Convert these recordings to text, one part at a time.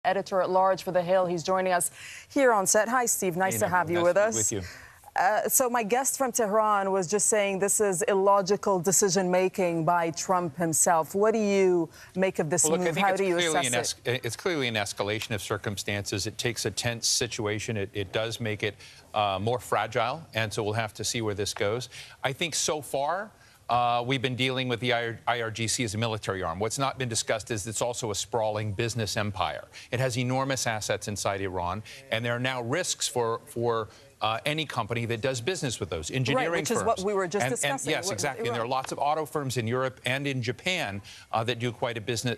Editor-at-large for The Hill. He's joining us here on set. Hi, Steve. Nice to have you with us. So my guest from Tehran was just saying this is illogical decision-making by Trump himself. What do you make of this move? How do you assess it? It's clearly an escalation of circumstances. It takes a tense situation. It does make it more fragile, and so we'll have to see where this goes. I think so far, we've been dealing with the IRGC as a military arm. What's not been discussed is it's also a sprawling business empire. It has enormous assets inside Iran, and there are now risks for any company that does business with those engineering firms. Right, which is what we were just discussing. Yes, exactly. And there are lots of auto firms in Europe and in Japan that do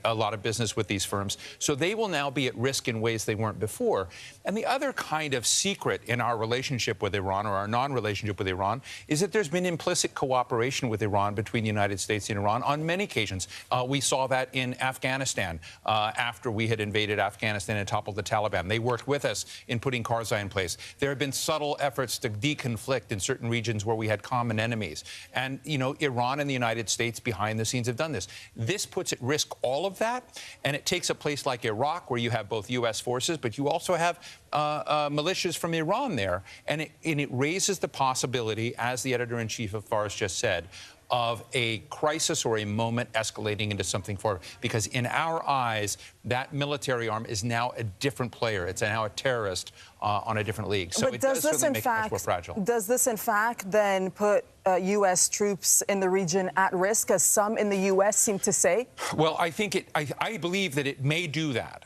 a lot of business with these firms. So they will now be at risk in ways they weren't before. And the other kind of secret in our relationship with Iran, or our non-relationship with Iran, is that there's been implicit cooperation with Iran between the United States and Iran on many occasions. We saw that in Afghanistan after we had invaded Afghanistan and toppled the Taliban. They worked with us in putting Karzai in place. There have been subtle efforts to deconflict in certain regions where we had common enemies. And, you know, Iran and the United States behind the scenes have done this. This puts at risk all of that, and it takes a place like Iraq, where you have both U.S. forces, but you also have militias from Iran there. And it raises the possibility, as the editor-in-chief of Fars just said, of a crisis or a moment escalating into something further. Because in our eyes, that military arm is now a different player. It's now a terrorist on a different league. So but does this, in fact, then put U.S. troops in the region at risk, as some in the U.S. seem to say? Well, I think I believe that it may do that.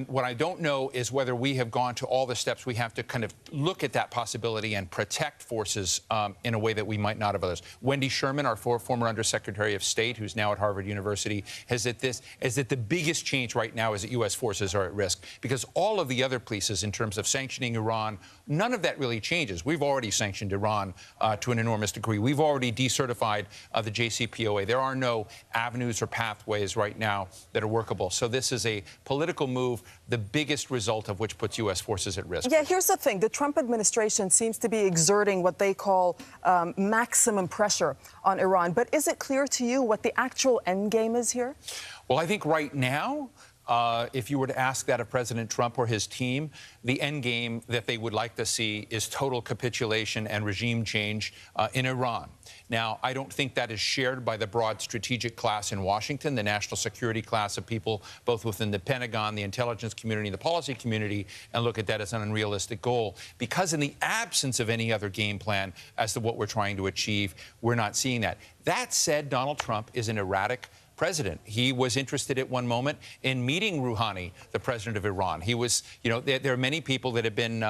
What I don't know is whether we have gone to all the steps we have to kind of look at that possibility and protect forces in a way that we might not have others. Wendy Sherman, our former Undersecretary of State, who's now at Harvard University, has that the biggest change right now is that U.S. forces are at risk, because all of the other pieces in terms of sanctioning Iran, none of that really changes. We've already sanctioned Iran to an enormous degree. We've already decertified the JCPOA. There are no avenues or pathways right now that are workable. So this is a political move, the biggest result of which puts U.S. forces at risk. Yeah, here's the thing. The Trump administration seems to be exerting what they call maximum pressure on Iran. But is it clear to you what the actual end game is here? Well, I think right now, if you were to ask that of President Trump or his team, the end game that they would like to see is total capitulation and regime change in Iran. Now, I don't think that is shared by the broad strategic class in Washington, the national security class of people, both within the Pentagon, the intelligence community, the policy community, and look at that as an unrealistic goal. Because in the absence of any other game plan as to what we're trying to achieve, we're not seeing that. That said, Donald Trump is an erratic president. He was interested at one moment in meeting Rouhani, the president of Iran. He was, you know, there are many people that have been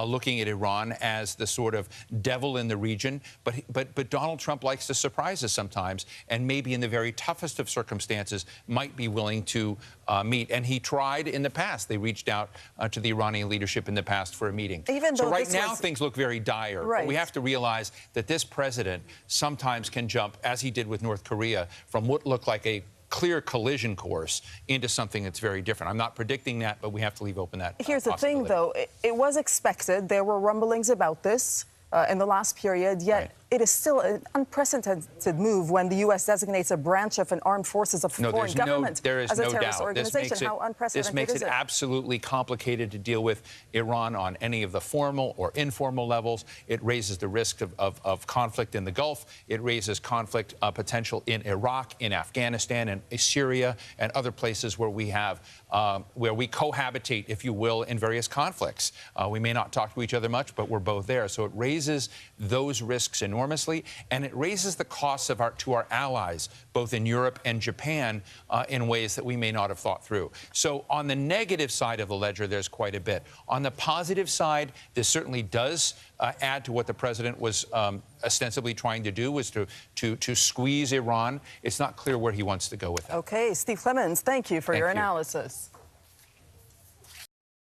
looking at Iran as the sort of devil in the region, but Donald Trump likes to surprise us sometimes, and maybe in the very toughest of circumstances might be willing to meet. And he tried in the past. They reached out to the Iranian leadership in the past for a meeting. So right now things look very dire. Right. But we have to realize that this president sometimes can jump, as he did with North Korea, from what looked like a clear collision course into something that's very different. I'm not predicting that, but we have to leave open that Here's the thing, though. It was expected. There were rumblings about this in the last period, yet it is still an unprecedented move when the U.S. designates a branch of an armed forces of foreign government as a terrorist organization. How unprecedented this makes is it absolutely complicated to deal with Iran on any of the formal or informal levels. It raises the risk of conflict in the Gulf. It raises conflict potential in Iraq, in Afghanistan, and Syria, and other places where we have where we cohabitate, if you will, in various conflicts. We may not talk to each other much, but we're both there. So it raises those risks enormously, and it raises the costs to our allies, both in Europe and Japan, in ways that we may not have thought through. So on the negative side of the ledger, there's quite a bit. On the positive side, this certainly does add to what the president was ostensibly trying to do, was to squeeze Iran. It's not clear where he wants to go with it. Okay, Steve Clemons, thank you for your analysis.